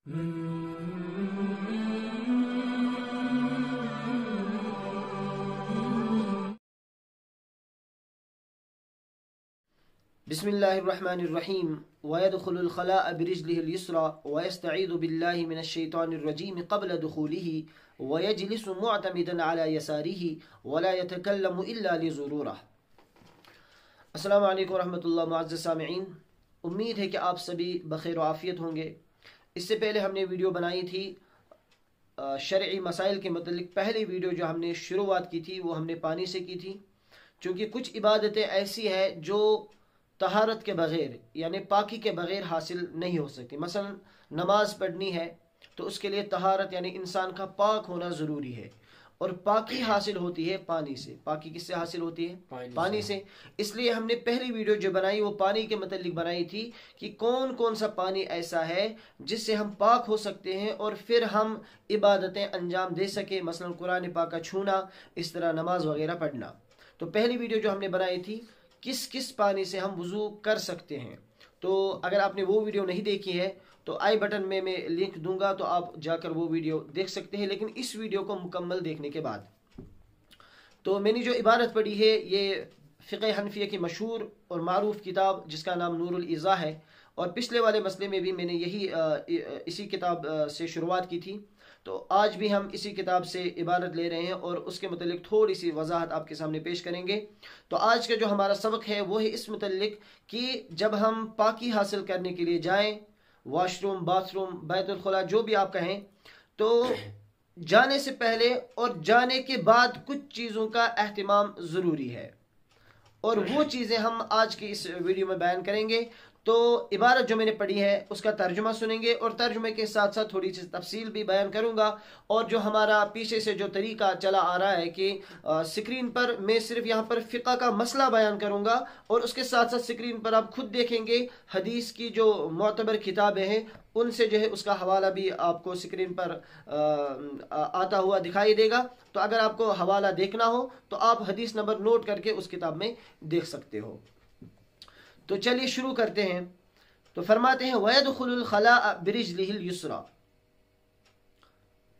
बिस्मिल्लाहिर्रहमानिर्रहीम वयदखुलुल खलाअ बिरिजलिहिल युस्रा वयस्तईदु बिल्लाहि मिनश शैतानिर रजीम क़ब्ल दुखूलिही वयजलिसु मुअतमिदन अला यसारिही वला यतकल्लमु इल्ला लिज़ुरूरिही। अस्सलामु अलैकुम रहमतुल्लाह। मुअज़्ज़ज़ सामिईन, उम्मीद है कि आप सभी बखैर व आफियत होंगे। इससे पहले हमने वीडियो बनाई थी शरई मसाइल के मुतल्लिक। पहली वीडियो जो हमने शुरुआत की थी वो हमने पानी से की थी, क्योंकि कुछ इबादतें ऐसी है जो तहारत के बग़ैर यानी पाकी के बग़ैर हासिल नहीं हो सकती। मसलन नमाज पढ़नी है तो उसके लिए तहारत यानी इंसान का पाक होना ज़रूरी है, और पाकी हासिल होती है पानी से। पाकी किससे हासिल होती है? पानी से। इसलिए हमने पहली वीडियो जो बनाई वो पानी के मतलब बनाई थी कि कौन कौन सा पानी ऐसा है जिससे हम पाक हो सकते हैं और फिर हम इबादतें अंजाम दे सके, मसलन कुरान पाक का छूना, इस तरह नमाज वगैरह पढ़ना। तो पहली वीडियो जो हमने बनाई थी किस किस पानी से हम वुज़ू कर सकते हैं, तो अगर आपने वो वीडियो नहीं देखी है तो आई बटन में मैं लिंक दूंगा, तो आप जाकर वो वीडियो देख सकते हैं, लेकिन इस वीडियो को मुकम्मल देखने के बाद। तो मैंने जो इबारत पढ़ी है ये फ़िक़्ह हनफिया की मशहूर और मारूफ किताब जिसका नाम नूरुल इज़ा है, और पिछले वाले मसले में भी मैंने इसी किताब से शुरुआत की थी। तो आज भी हम इसी किताब से इबारत ले रहे हैं और उसके मुतल्लिक थोड़ी सी वजाहत आपके सामने पेश करेंगे। तो आज का जो हमारा सबक है वो है इस मुतल्लिक कि जब हम पाकी हासिल करने के लिए जाएं, वॉशरूम, बाथरूम, बैतुल खुला, जो भी आप कहें, तो जाने से पहले और जाने के बाद कुछ चीज़ों का एहतिमाम ज़रूरी है, और वो चीज़ें हम आज की इस वीडियो में बयान करेंगे। तो इबारत जो मैंने पढ़ी है उसका तर्जुमा सुनेंगे, और तर्जुमे के साथ साथ थोड़ी सी तफसील भी बयान करूंगा। और जो हमारा पीछे से जो तरीका चला आ रहा है कि स्क्रीन पर मैं सिर्फ यहाँ पर फ़िक़्ह का मसला बयान करूंगा, और उसके साथ साथ स्क्रीन पर आप खुद देखेंगे हदीस की जो मोतबर किताबें हैं उनसे जो है उसका हवाला भी आपको स्क्रीन पर आता हुआ दिखाई देगा। तो अगर आपको हवाला देखना हो तो आप हदीस नंबर नोट करके उस किताब में देख सकते हो। तो चलिए शुरू करते हैं। तो फरमाते हैं वयदखुलुल खलाअ बिरिजलिहिल युस्रा,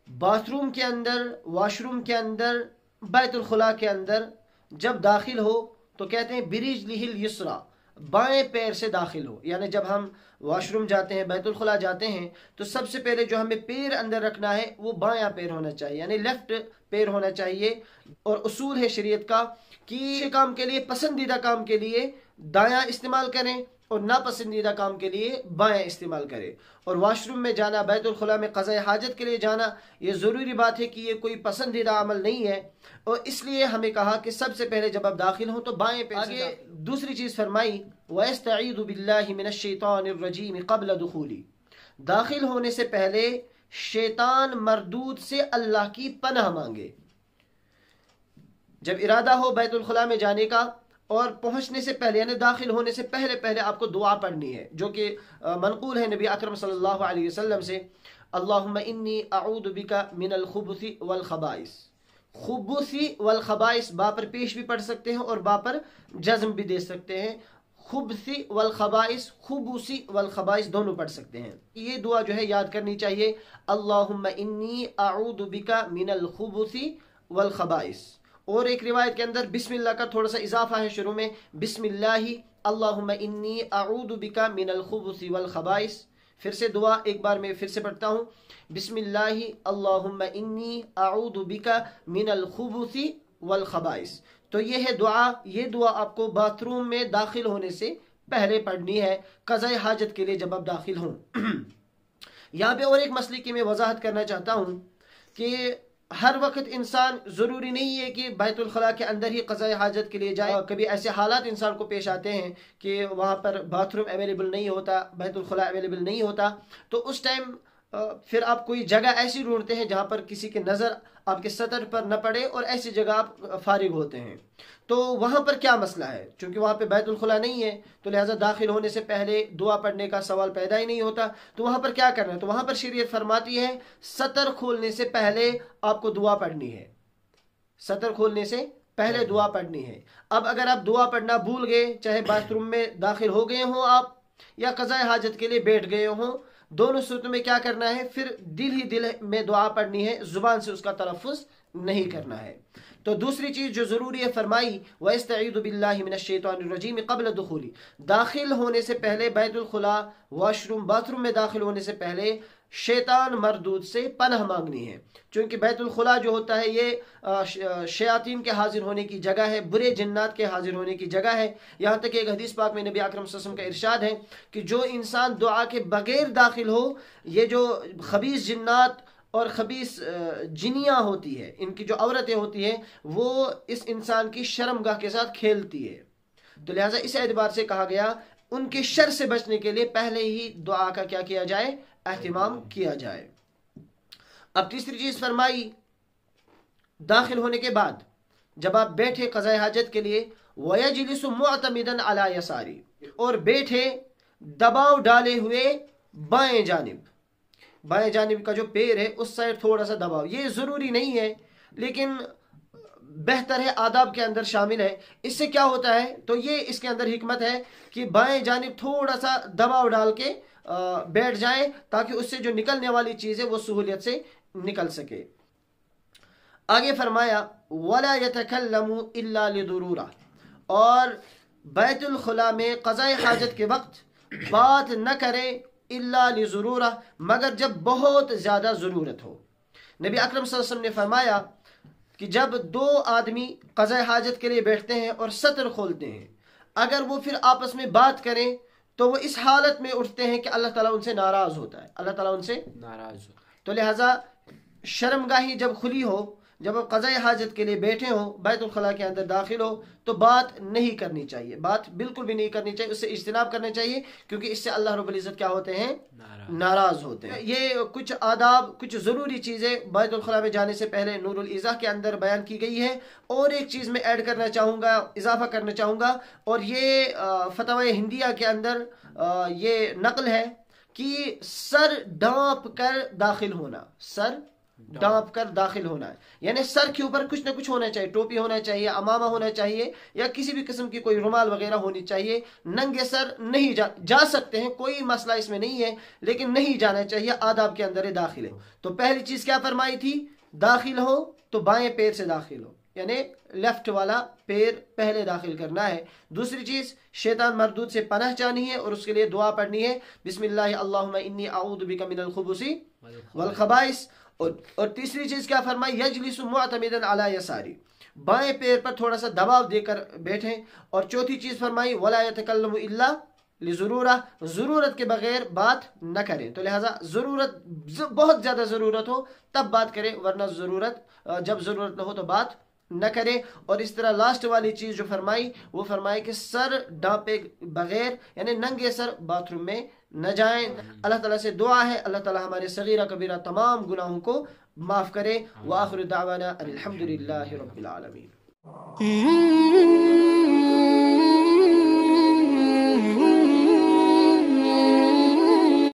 बाथरूम के अंदर, वॉशरूम के अंदर, बैतुल खुला के अंदर जब दाखिल हो तो कहते हैं बिरिजलिहिल युस्रा, बाएं पैर से दाखिल हो। यानी जब हम वॉशरूम जाते हैं, बैतुल खुला जाते हैं, तो सबसे पहले जो हमें पैर अंदर रखना है वो बायां पैर होना चाहिए, यानी लेफ्ट पैर होना चाहिए। और उसूल है शरीयत का कि काम के लिए, पसंदीदा काम के लिए दायां इस्तेमाल करें और नापसंदीदा काम के लिए बायां इस्तेमाल करें। और वॉशरूम में जाना, बैतुल खुला में क़ज़ाए हाजत के लिए जाना, ये ज़रूरी बात है कि ये कोई पसंदीदा अमल नहीं है, और इसलिए हमें कहा कि सबसे पहले जब आप दाखिल हो तो बाएं पैर से। आगे दूसरी चीज़ फरमाई वयस्तईदु बिल्लाहि मिनश शैतानिर रजीम क़ब्ल दुखूली, दाखिल होने से पहले शैतान मरदूद से अल्लाह की पनाह मांगे। जब इरादा हो बैतुल खुला में जाने का और पहुंचने से पहले यानी दाखिल होने से पहले पहले आपको दुआ पढ़नी है, जो कि मनकूल है नबी अकरम सल्लल्लाहु अलैहि वसल्लम से, अल्लाहुम्मा इन्नी अऊदु बिका मिनल खुबुसी वल खबाइस। खुबुसी वल खबाइस बा पर पेश भी पढ़ सकते हैं और बा पर जज्म भी दे सकते हैं। खुबसी वल खबाइस, खुबुसी वल खबाइस दोनों पढ़ सकते हैं। ये दुआ जो है याद करनी चाहिए, अल्लाहुम्मा इन्नी अऊदु बिका मिनल खुबुसी वल खबाइस। और एक रिवायत के अंदर बिस्मिल्लाह का थोड़ा सा इजाफा है शुरू में, बिस्मिल्लाही अल्लाहुम्मा इन्नी अऊदु बिका मिनल खुबुसी वल खबाइस। फिर से दुआ एक बार मैं फिर से पढ़ता हूँ, बिस्मिल्लाही अल्लाहुम्मा इन्नी अऊदु बिका मिनल खुबुसी वल खबाइस। तो ये है दुआ। ये दुआ आपको बाथरूम में दाखिल होने से पहले पढ़नी है, क़ज़ाए हाजत के लिए जब आप दाखिल हों। यहाँ पे और एक मसले की मैं वजाहत करना चाहता हूँ कि हर वक्त इंसान, ज़रूरी नहीं है कि बैतुल खुला के अंदर ही क़ज़ाए हाजत के लिए जाए। कभी ऐसे हालात इंसान को पेश आते हैं कि वहाँ पर बाथरूम अवेलेबल नहीं होता, बैतुल खुला अवेलेबल नहीं होता, तो उस टाइम फिर आप कोई जगह ऐसी ढूंढते हैं जहाँ पर किसी की नज़र आपके सतर पर न पड़े और ऐसी जगह आप फारिग होते हैं। तो वहाँ पर क्या मसला है? क्योंकि वहाँ पे बैतुल खुला नहीं है तो लिहाजा दाखिल होने से पहले दुआ पढ़ने का सवाल पैदा ही नहीं होता। तो वहाँ पर क्या करना है? तो वहाँ पर शरीयत फरमाती है सतर खोलने से पहले आपको दुआ पढ़नी है, सतर खोलने से पहले दुआ पढ़नी है। अब अगर आप दुआ पढ़ना भूल गए, चाहे बाथरूम में दाखिल हो गए हों आप या क़ज़ाए हाजत के लिए बैठ गए हों, دونوں صورتوں میں کیا کرنا ہے؟ پھر دل ہی دل میں دعا پڑھنی ہے، زبان سے اس کا تلفظ نہیں کرنا ہے۔ تو دوسری چیز جو ضروری ہے فرمائی وَإِسْتَعِيذُ بِاللَّهِ مِنَ الشَّيْطَانِ الرَّجِيمِ قَبْلَ دُخُولِ، داخل ہونے سے پہلے بیت الخلاء، واش روم، باتھ روم میں داخل ہونے سے پہلے شیطان مردود سے پناہ مانگنی ہے، چونکہ بیت الخلاء جو ہوتا ہے یہ شیاطین کے حاضر ہونے کی جگہ ہے، برے جنات کے حاضر ہونے کی جگہ ہے۔ یہاں تک کہ ایک حدیث پاک میں نبی اکرم صلی اللہ علیہ وسلم کا ارشاد ہے کہ جو انسان دعا کے بغیر داخل ہو، یہ جو خبیث جنات اور خبیث جنیاں ہوتی ہے، ان کی جو عورتیں ہوتی ہیں، وہ اس انسان کی شرمگاہ کے ساتھ کھیلتی ہے۔ تو لہٰذا اس اعتبار سے کہا گیا ان کے شر سے بچنے کے لیے پہلے ہی دعا کا کیا کیا جائے؟ اہتمام کیا جائے۔ اب تیسری چیز فرمائی داخل ہونے کے بعد جب آپ بیٹھے قضاء حاجت کے لیے وَيَجْلِسُ مُعْتَمِدًا عَلَى يَسَارِهِ، اور بیٹھے دباؤ ڈالے ہوئے بائیں جانب، بائیں جانب کا جو پیر ہے اس سائڈ تھوڑا سا دباؤ، یہ ضروری نہیں ہے لیکن بہتر ہے، آداب کے اندر شامل ہے۔ اس سے کیا ہوتا ہے؟ تو یہ اس کے اندر حکمت ہے کہ بائیں جانب تھوڑا سا دباؤ ڈال کے بیٹھ جائیں تاکہ اس سے جو نکلنے والی چیز ہے وہ سہولیت سے نکل سکے۔ آگے فرمایا وَلَا يَتَكَلَّمُ إِلَّا لِضُرُورَةٍ، اور بیت الخلاء میں قضاء حاجت کے وقت بات نہ کرے الا لضرورہ، مگر جب بہت زیادہ ضرورت ہو۔ نبی اکرم صلی اللہ علیہ وسلم نے فرمایا کہ جب دو آدمی قضاء حاجت کے لیے بیٹھتے ہیں اور سطر کھولتے ہیں، اگر وہ پھر آپس میں بات کریں تو وہ اس حالت میں اٹھتے ہیں کہ اللہ تعالیٰ ان سے ناراض ہوتا ہے، اللہ تعالیٰ ان سے ناراض ہوتا ہے۔ تو لہٰذا شرمگاہی جب کھلی ہو، جب آپ قضاء حاجت کے لیے بیٹھے ہوں، بیت الخلاء کے اندر داخل ہو، تو بات نہیں کرنی چاہیے، بات بالکل بھی نہیں کرنی چاہیے، اس سے اجتناب کرنا چاہیے، کیونکہ اس سے اللہ رب العزت کیا ہوتے ہیں؟ ناراض ہوتے ہیں۔ یہ کچھ آداب، کچھ ضروری چیزیں بیت الخلاء میں جانے سے پہلے نور الایضاح کے اندر بیان کی گئی ہے۔ اور ایک چیز میں ایڈ کرنا چاہوں گا، اضافہ کرنا چاہوں گا، اور یہ فتاوی ہندیہ کے اندر یہ نقل ہے کہ سر ڈھانپ کر داخل ہونا، سر ڈانپ کر داخل ہونا ہے، یعنی سر کے اوپر کچھ نہ کچھ ہونا چاہیے، ٹوپی ہونا چاہیے، امامہ ہونا چاہیے، یا کسی بھی قسم کی کوئی رومال وغیرہ ہونی چاہیے۔ ننگے سر نہیں جا سکتے ہیں، کوئی مسئلہ اس میں نہیں ہے، لیکن نہیں جانا چاہیے، آداب کے اندر داخل ہے۔ تو پہلی چیز کیا فرمائی تھی؟ داخل ہو تو بائیں پیر سے داخل ہو، یعنی لیفٹ والا پیر پہلے داخل کرنا ہے۔ دوسری چیز شیطان مردود سے پناہ چاہنی ہے اور اس کے لیے دعا پڑھنی ہے، بسم اللہ اللہم انی اعوذ بک من الخبث والخبائث۔ اور تیسری چیز کیا فرمائی؟ یجلس معتمدا علی یساری، بائیں پیر پر تھوڑا سا دباؤ دے کر بیٹھیں۔ اور چوتھی چیز فرمائی ولا یتکلم الا لضرورہ، ضرورت کے بغیر بات نہ کریں۔ تو لہٰذا ضرورت، بہت زیادہ ضرورت ہو تب بات کریں، ورنہ جب ضرورت نہ ہو تو بات نہ کرے۔ اور اس طرح لاسٹ والی چیز جو فرمائی وہ فرمائی کہ سر ڈانپے بغیر، یعنی ننگے سر باتھ روم میں نہ جائیں۔ اللہ تعالیٰ سے دعا ہے اللہ تعالیٰ ہمارے صغیرہ کبیرہ تمام گناہوں کو معاف کرے۔ وآخر دعوانا الحمدللہ رب العالمین۔